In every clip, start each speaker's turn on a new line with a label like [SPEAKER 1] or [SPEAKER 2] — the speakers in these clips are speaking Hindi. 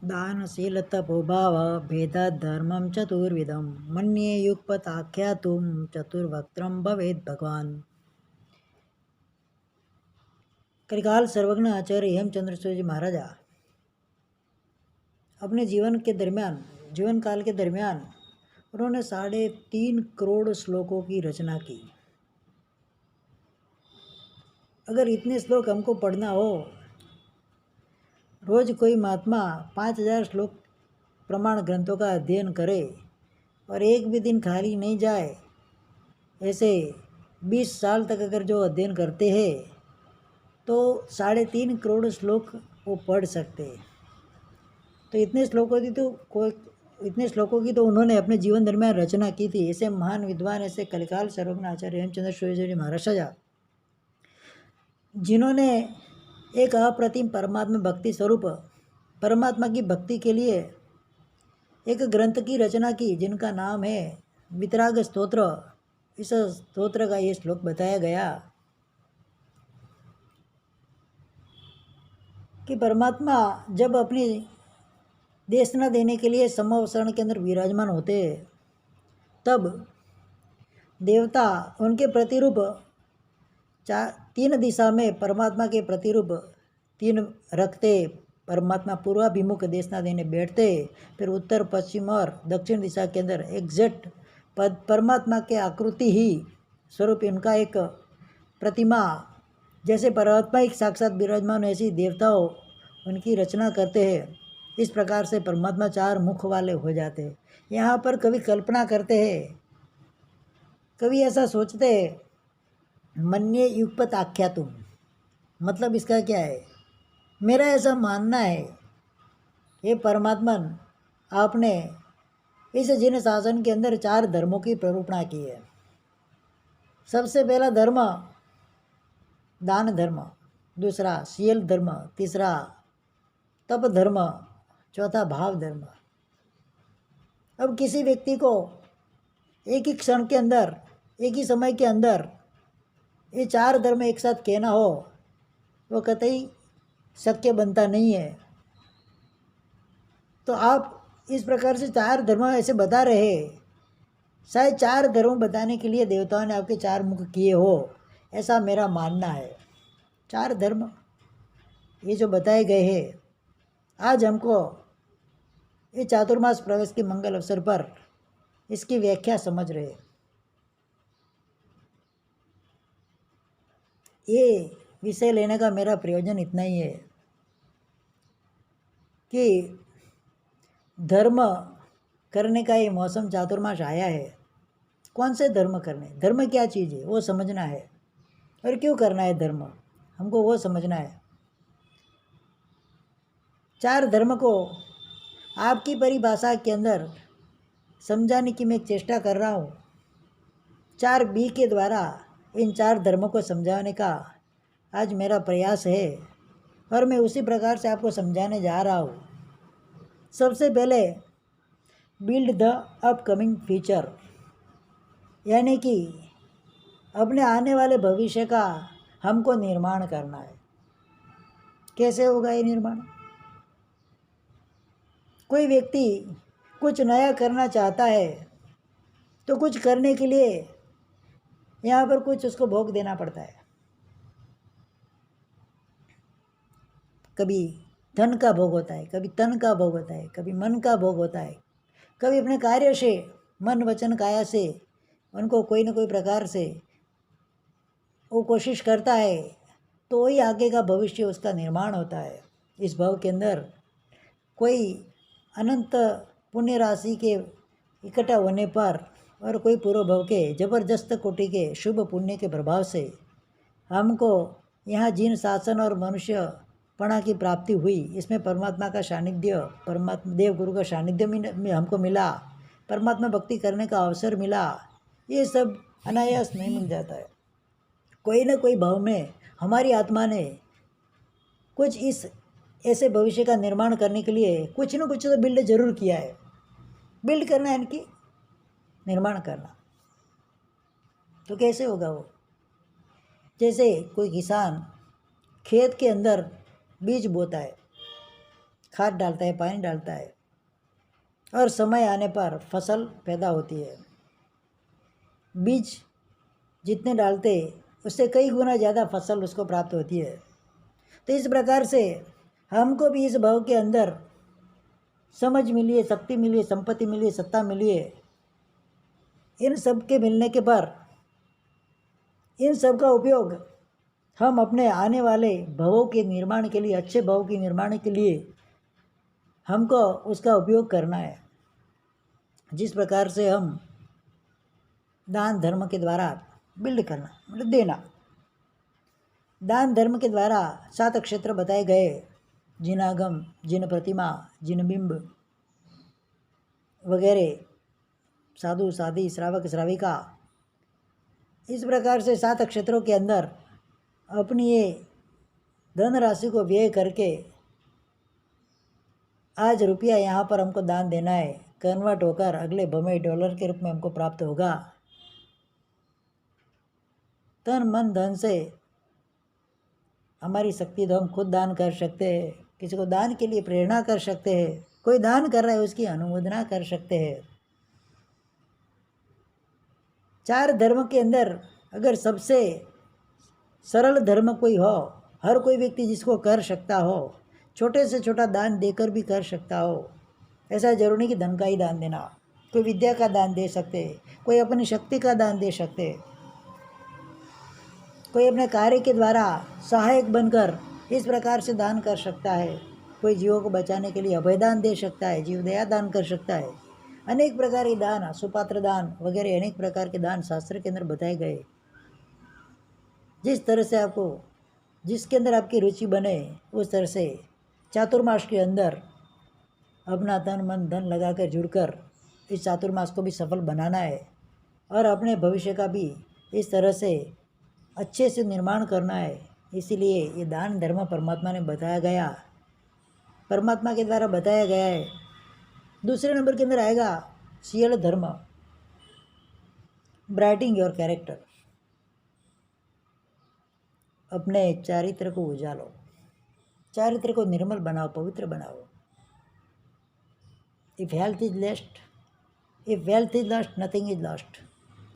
[SPEAKER 1] दानशील तपोभाव भेदात् धर्मं चतुर्विधं मन्ये युगपताख्यातुं चतुर्वक्त्रं भवेत् भगवान। कलिकाल सर्वज्ञ आचार्य हेमचंद्र सूर्य जी महाराजा अपने जीवन काल के दरमियान उन्होंने 3.5 करोड़ श्लोकों की रचना की। अगर इतने श्लोक हमको पढ़ना हो, रोज कोई महात्मा 5000 श्लोक प्रमाण ग्रंथों का अध्ययन करे और एक भी दिन खाली नहीं जाए, ऐसे 20 साल तक अगर जो अध्ययन करते हैं तो 3.5 करोड़ श्लोक वो पढ़ सकते। तो इतने श्लोकों की तो उन्होंने अपने जीवन दरमियान रचना की थी। ऐसे महान विद्वान, ऐसे कलिकाल सर्वज्ञ आचार्य हेमचंद्र सूर्य जी महाराज, जिन्होंने एक अप्रतिम परमात्मा भक्ति स्वरूप परमात्मा की भक्ति के लिए एक ग्रंथ की रचना की, जिनका नाम है वितराग स्तोत्र। इस स्तोत्र का ये श्लोक बताया गया कि परमात्मा जब अपनी देशना देने के लिए समवसरण के अंदर विराजमान होते, तब देवता उनके प्रतिरूप 3 दिशा में परमात्मा के प्रतिरूप 3 रखते। परमात्मा पूर्वाभिमुख देशना देने बैठते, फिर उत्तर, पश्चिम और दक्षिण दिशा के अंदर एग्जैक्ट परमात्मा के आकृति ही स्वरूप इनका एक प्रतिमा, जैसे परमात्मा एक साक्षात विराजमान ऐसी देवताओं उनकी रचना करते हैं। इस प्रकार से परमात्मा 4 मुख वाले हो जाते हैं। यहाँ पर कभी कल्पना करते हैं, कभी ऐसा सोचते हैं, मन्ये युगपत आख्यातुम, मतलब इसका क्या है? मेरा ऐसा मानना है, ये परमात्मन आपने इस जिन शासन के अंदर 4 धर्मों की प्ररूपणा की है। सबसे पहला धर्म दान धर्म, दूसरा शील धर्म, तीसरा तप धर्म, चौथा भाव धर्म। अब किसी व्यक्ति को एक ही क्षण के अंदर, एक ही समय के अंदर ये 4 धर्म एक साथ कहना हो, वो कतई शक्य बनता नहीं है। तो आप इस प्रकार से 4 धर्म ऐसे बता रहे, शायद 4 धर्म बताने के लिए देवताओं ने आपके 4 मुख किए हो, ऐसा मेरा मानना है। 4 धर्म ये जो बताए गए हैं, आज हमको ये चातुर्मास प्रवेश के मंगल अवसर पर इसकी व्याख्या समझ रहे। ये विषय लेने का मेरा प्रयोजन इतना ही है कि धर्म करने का ये मौसम चातुर्मास आया है। कौन से धर्म करने, धर्म क्या चीज़ है वो समझना है, और क्यों करना है धर्म हमको वो समझना है। 4 धर्म को आपकी परिभाषा के अंदर समझाने की मैं चेष्टा कर रहा हूँ। 4B के द्वारा इन 4 धर्मों को समझाने का आज मेरा प्रयास है, और मैं उसी प्रकार से आपको समझाने जा रहा हूँ। सबसे पहले बिल्ड द अपकमिंग फ्यूचर, यानी कि अपने आने वाले भविष्य का हमको निर्माण करना है। कैसे होगा ये निर्माण? कोई व्यक्ति कुछ नया करना चाहता है तो कुछ करने के लिए यहाँ पर कुछ उसको भोग देना पड़ता है। कभी धन का भोग होता है, कभी तन का भोग होता है, कभी मन का भोग होता है, कभी अपने कार्य से, मन वचन काया से उनको कोई न कोई प्रकार से वो कोशिश करता है, तो वही आगे का भविष्य उसका निर्माण होता है। इस भाव के अंदर कोई अनंत पुण्य राशि के इकट्ठा होने पर और कोई पूर्व भव के जबरदस्त कोटि के शुभ पुण्य के प्रभाव से हमको यहाँ जिन शासन और मनुष्य पणा की प्राप्ति हुई, इसमें परमात्मा का सानिध्य, परमात्मा देव गुरु का सानिध्य में हमको मिला, परमात्मा भक्ति करने का अवसर मिला। ये सब अनायास नहीं मिल जाता है। कोई न कोई भाव में हमारी आत्मा ने कुछ इस ऐसे भविष्य का निर्माण करने के लिए कुछ न कुछ तो बिल्ड जरूर किया है। बिल्ड करना है इनकी निर्माण करना, तो कैसे होगा वो? जैसे कोई किसान खेत के अंदर बीज बोता है, खाद डालता है, पानी डालता है, और समय आने पर फसल पैदा होती है। बीज जितने डालते उससे कई गुना ज़्यादा फसल उसको प्राप्त होती है। तो इस प्रकार से हमको भी इस भाव के अंदर समझ मिली है, शक्ति मिली है, संपत्ति मिली है, सत्ता मिली है। इन सब के मिलने के पर इन सब का उपयोग हम अपने आने वाले भवों के निर्माण के लिए, अच्छे भव के निर्माण के लिए हमको उसका उपयोग करना है। जिस प्रकार से हम दान धर्म के द्वारा बिल्ड करना, मतलब देना, दान धर्म के द्वारा 7 क्षेत्र बताए गए, जिनागम, जिन प्रतिमा, जिन बिंब वगैरह, साधु साधी, श्रावक श्राविका, इस प्रकार से 7 क्षेत्रों के अंदर अपनी ये धनराशि को व्यय करके आज रुपया यहाँ पर हमको दान देना है, कन्वर्ट होकर अगले भव में डॉलर के रूप में हमको प्राप्त होगा। तन मन धन से हमारी शक्ति तो हम खुद दान कर सकते हैं, किसी को दान के लिए प्रेरणा कर सकते हैं, कोई दान कर रहा है उसकी अनुमोदना कर सकते हैं। 4 धर्म के अंदर अगर सबसे सरल धर्म कोई हो, हर कोई व्यक्ति जिसको कर सकता हो, छोटे से छोटा दान देकर भी कर सकता हो, ऐसा जरूरी नहीं कि धन का ही दान देना, कोई विद्या का दान दे सकते, कोई अपनी शक्ति का दान दे सकते, कोई अपने कार्य के द्वारा सहायक बनकर इस प्रकार से दान कर सकता है, कोई जीवों को बचाने के लिए अभयदान दे सकता है, जीवदया दान कर सकता है। अनेक प्रकार के दान, सुपात्र दान वगैरह अनेक प्रकार के दान शास्त्र के अंदर बताए गए। जिस तरह से आपको, जिसके अंदर आपकी रुचि बने, उस तरह से चातुर्मास के अंदर अपना तन मन धन लगाकर जुड़कर इस चातुर्मास को भी सफल बनाना है और अपने भविष्य का भी इस तरह से अच्छे से निर्माण करना है। इसीलिए ये दान धर्म परमात्मा ने बताया गया, परमात्मा के द्वारा बताया गया है। दूसरे नंबर के अंदर आएगा शील धर्म, ब्राइटिंग योर कैरेक्टर, अपने चारित्र को उजालो, चारित्र को निर्मल बनाओ, पवित्र बनाओ। If health is lost, if wealth is lost, nothing is lost.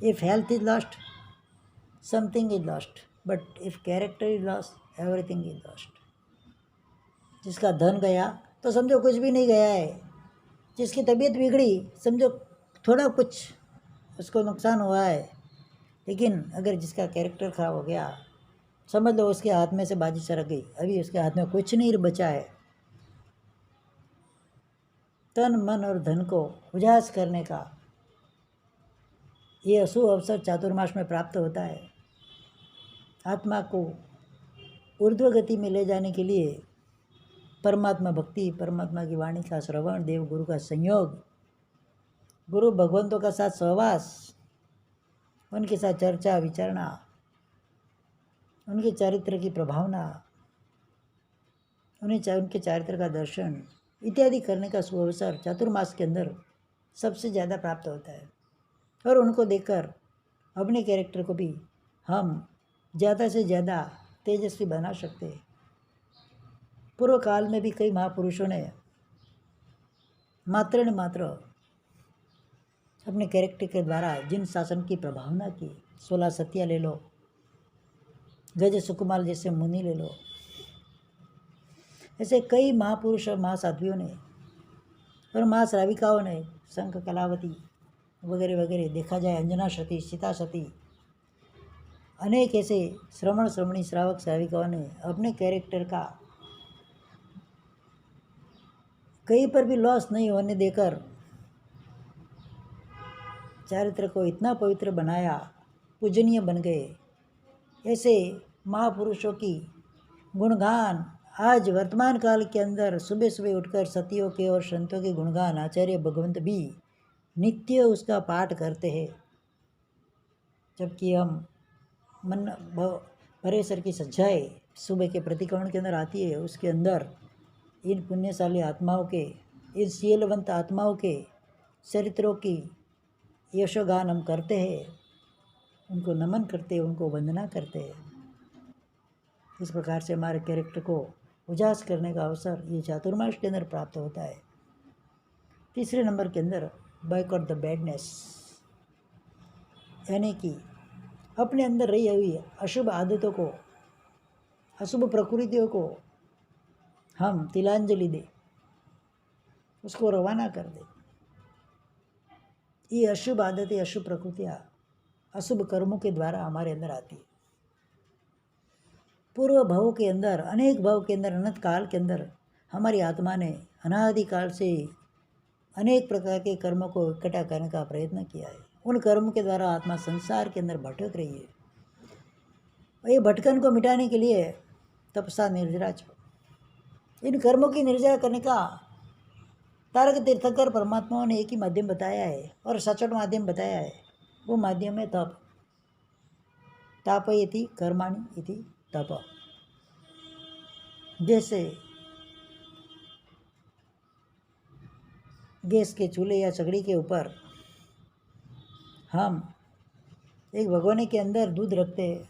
[SPEAKER 1] If health is lost, something is lost. But if character is lost, everything is lost. जिसका धन गया तो समझो कुछ भी नहीं गया है, जिसकी तबीयत बिगड़ी समझो थोड़ा कुछ उसको नुकसान हुआ है, लेकिन अगर जिसका कैरेक्टर खराब हो गया समझ लो उसके हाथ में से बाजी सरक गई, अभी उसके हाथ में कुछ नहीं बचा है। तन मन और धन को उजास करने का ये अशुभ अवसर चातुर्मास में प्राप्त होता है। आत्मा को ऊर्ध्व गति में ले जाने के लिए परमात्मा भक्ति, परमात्मा की वाणी का श्रवण, देव गुरु का संयोग, गुरु भगवंतों का साथ सहवास, उनके साथ चर्चा विचारणा, उनके चरित्र की प्रभावना, उनके चरित्र का दर्शन इत्यादि करने का सुअवसर चातुर्मास के अंदर सबसे ज़्यादा प्राप्त होता है। और उनको देखकर अपने कैरेक्टर को भी हम ज़्यादा से ज़्यादा तेजस्वी बना सकते हैं। पूर्व काल में भी कई महापुरुषों ने मात्र न मात्र अपने कैरेक्टर के द्वारा जिन शासन की प्रभावना की, 16 सतिया ले लो, गज सुकुमार जैसे मुनि ले लो, ऐसे कई महापुरुष और महासाध्वियों ने और महाश्राविकाओं ने, शंख कलावती वगैरह वगैरह, देखा जाए अंजना सती, सीता सती, अनेक ऐसे श्रवण श्रवणी श्रावक श्राविकाओं ने अपने कैरेक्टर का कहीं पर भी लॉस नहीं होने देकर चारित्र को इतना पवित्र बनाया, पूजनीय बन गए। ऐसे महापुरुषों की गुणगान आज वर्तमान काल के अंदर सुबह सुबह उठकर सतियों के और संतों के गुणगान आचार्य भगवंत भी नित्य उसका पाठ करते हैं। जबकि हम मन भरे सर की सच्चाई सुबह के प्रतिक्रमण के अंदर आती है, उसके अंदर इन पुण्यशाली आत्माओं के, इन शीलवंत आत्माओं के चरित्रों की यशोगान हम करते हैं, उनको नमन करते हैं, उनको वंदना करते हैं। इस प्रकार से हमारे कैरेक्टर को उजास करने का अवसर ये चातुर्मास के अंदर प्राप्त होता है। तीसरे नंबर के अंदर बायकॉट द बैडनेस, यानी कि अपने अंदर रही हुई अशुभ आदतों को, अशुभ प्रकृतियों को हम तिलांजलि दें, उसको रवाना कर दें। ये अशुभ आदतें, अशुभ प्रकृतियाँ अशुभ कर्मों के द्वारा हमारे अंदर आती है। पूर्व भव के अंदर, अनेक भव के अंदर, अनंत काल के अंदर हमारी आत्मा ने अनादिकाल से अनेक प्रकार के कर्मों को इकट्ठा करने का प्रयत्न किया है। उन कर्मों के द्वारा आत्मा संसार के अंदर भटक रही है। और ये भटकन को मिटाने के लिए तपसा निर्जरा, इन कर्मों की निर्जरा करने का तारक तीर्थंकर परमात्माओं ने एक ही माध्यम बताया है और सचोट माध्यम बताया है। वो माध्यम है तप। तापयति कर्माणि इति तप। जैसे गैस के चूल्हे या चगड़ी के ऊपर हम एक भगोने के अंदर दूध रखते हैं।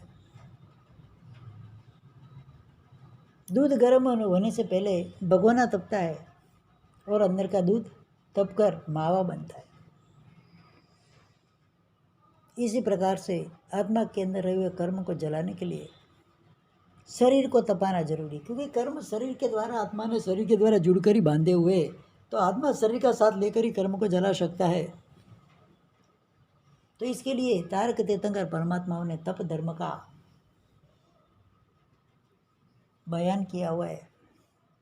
[SPEAKER 1] दूध गर्म होने से पहले भगोना तपता है और अंदर का दूध तपकर मावा बनता है। इसी प्रकार से आत्मा के अंदर रहे हुए कर्म को जलाने के लिए शरीर को तपाना जरूरी, क्योंकि कर्म शरीर के द्वारा, आत्मा ने शरीर के द्वारा जुड़कर ही बांधे हुए, तो आत्मा शरीर का साथ लेकर ही कर्म को जला सकता है। तो इसके लिए तारक तीर्थंकर परमात्माओं ने तप धर्म का बयान किया हुआ है,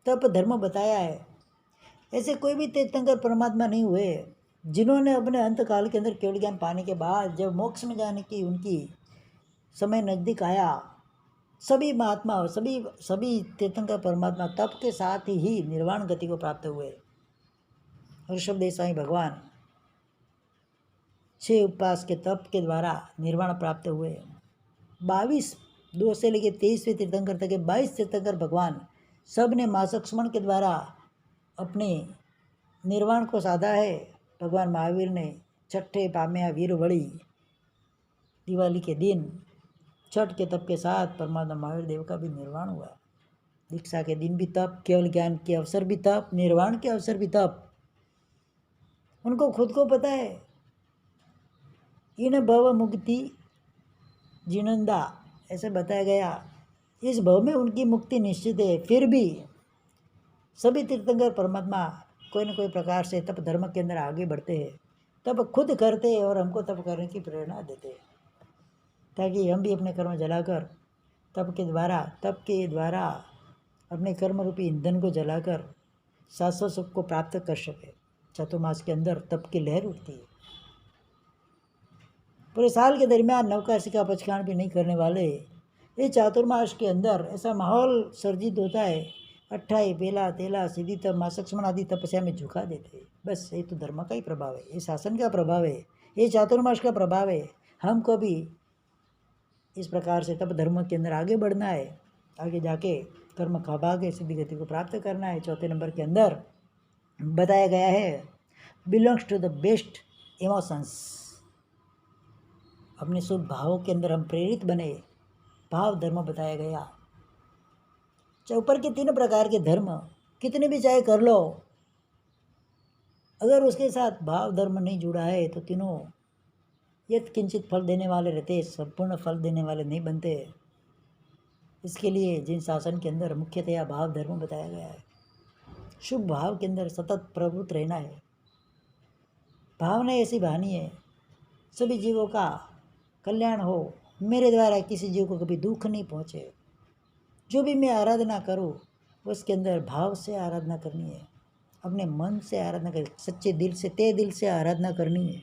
[SPEAKER 1] तप धर्म बताया है। ऐसे कोई भी तीर्थंकर परमात्मा नहीं हुए जिन्होंने अपने अंत काल के अंदर केवल ज्ञान पाने के बाद जब मोक्ष में जाने की उनकी समय नज़दीक आया, सभी महात्मा, सभी तीर्थंकर परमात्मा तप के साथ ही निर्वाण गति को प्राप्त हुए। ऋषभ देव स्वामी भगवान 6 उपवास के तप के द्वारा निर्वाण प्राप्त हुए। 22 2 से लेकर 23वें तीर्थंकर तक के 22 तीर्थंकर भगवान सब ने मासक के द्वारा अपने निर्वाण को साधा है। भगवान महावीर ने छठे पाम्या वीर वड़ी दिवाली के दिन छठ के तप के साथ परमात्मा महावीर देव का भी निर्वाण हुआ। दीक्षा के दिन भी तप, केवल ज्ञान के अवसर भी तप, निर्वाण के अवसर भी तप। उनको खुद को पता है, इन भव मुक्ति जिनंदा ऐसे बताया गया। इस भव में उनकी मुक्ति निश्चित है। फिर भी सभी तीर्थंकर परमात्मा कोई न कोई प्रकार से तप धर्म के अंदर आगे बढ़ते हैं, तप खुद करते हैं और हमको तप करने की प्रेरणा देते हैं, ताकि हम भी अपने कर्म जलाकर तप के द्वारा अपने कर्म रूपी ईंधन को जलाकर शाश्वत सुख को प्राप्त कर सके। चातुर्मास के अंदर तप की लहर उठती है। पूरे साल के दरमियान नवकाशी का पचखान भी नहीं करने वाले ये चातुर्मास के अंदर ऐसा माहौल सर्जित होता है। 28 बेला तेला सीधी तप मासक आदि तपस्या में झुका देते हैं। बस ये तो धर्म का ही प्रभाव है, ये शासन का प्रभाव है, ये चातुर्मास का प्रभाव है। हमको भी इस प्रकार से तप धर्म के अंदर आगे बढ़ना है, आगे जाके कर्म का भाग सिद्धि गति को प्राप्त करना है। चौथे नंबर के अंदर बताया गया है belongs to the best emotions. अपने शुभ भावों के अंदर हम प्रेरित बने, भाव धर्म बताया गया। ऊपर के 3 प्रकार के धर्म कितने भी चाहे कर लो, अगर उसके साथ भाव धर्म नहीं जुड़ा है तो तीनों यत् किंचित फल देने वाले रहते, संपूर्ण फल देने वाले नहीं बनते। इसके लिए जिन शासन के अंदर मुख्यतया भाव धर्म बताया गया है, शुभ भाव के अंदर सतत प्रवृत्त रहना है। भावना ऐसी वाणी है सभी जीवों का कल्याण हो, मेरे द्वारा किसी जीव को कभी दुख नहीं पहुँचे। जो भी मैं आराधना करूँ उसके अंदर भाव से आराधना करनी है, अपने मन से आराधना करनी, सच्चे दिल से, तय दिल से आराधना करनी है।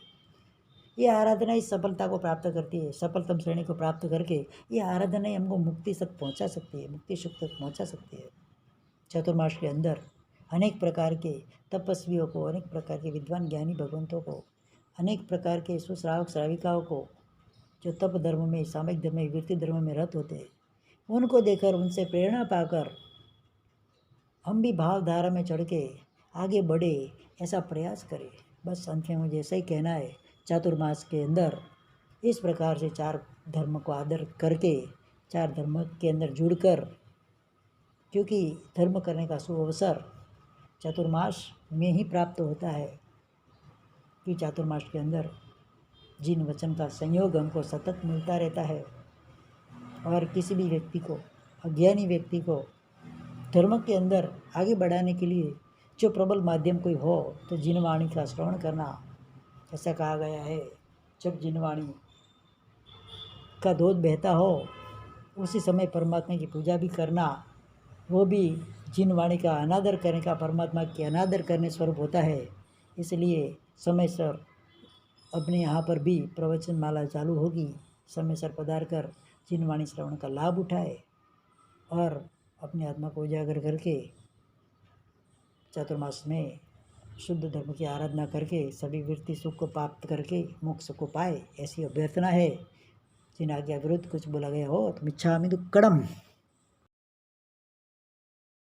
[SPEAKER 1] ये आराधना ही सफलता को प्राप्त करती है। सफलतम श्रेणी को प्राप्त करके ये आराधना ही हमको मुक्ति तक पहुंचा सकती है, मुक्ति सुख तक पहुंचा सकती है। चातुर्मास के अंदर अनेक प्रकार के तपस्वियों को, अनेक प्रकार के विद्वान ज्ञानी भगवंतों को, अनेक प्रकार के सुश्रावक श्राविकाओं को जो तप धर्म में, सामयिक धर्म में, वृत्ति धर्म में रत होते हैं, उनको देखकर, उनसे प्रेरणा पाकर हम भी भावधारा में चढ़ के आगे बढ़े, ऐसा प्रयास करें। बस अंत में मुझे ऐसा ही कहना है। चातुर्मास के अंदर इस प्रकार से 4 धर्म को आदर करके, 4 धर्म के अंदर जुड़कर क्योंकि धर्म करने का शुभ अवसर चातुर्मास में ही प्राप्त होता है कि चातुर्मास के अंदर जिन वचन का संयोग हमको सतत मिलता रहता है। और किसी भी व्यक्ति को, अज्ञानी व्यक्ति को धर्म के अंदर आगे बढ़ाने के लिए जो प्रबल माध्यम कोई हो तो जिनवाणी का श्रवण करना। ऐसा कहा गया है, जब जिनवाणी का दूध बहता हो उसी समय परमात्मा की पूजा भी करना, वो भी जिनवाणी का अनादर करने का परमात्मा के अनादर करने स्वरूप होता है। इसलिए समय सर अपने यहाँ पर भी प्रवचन माला चालू होगी, समय सर पधार कर जिनवाणी श्रवण का लाभ उठाए और अपने आत्मा को उजागर करके चातुर्मास में शुद्ध धर्म की आराधना करके सभी वृत्ति सुख को प्राप्त करके मोक्ष को पाए, ऐसी अभ्यर्थना है। जिन आज्ञा विरुद्ध कुछ बोला गया हो तो मिच्छामि दुक्कडम।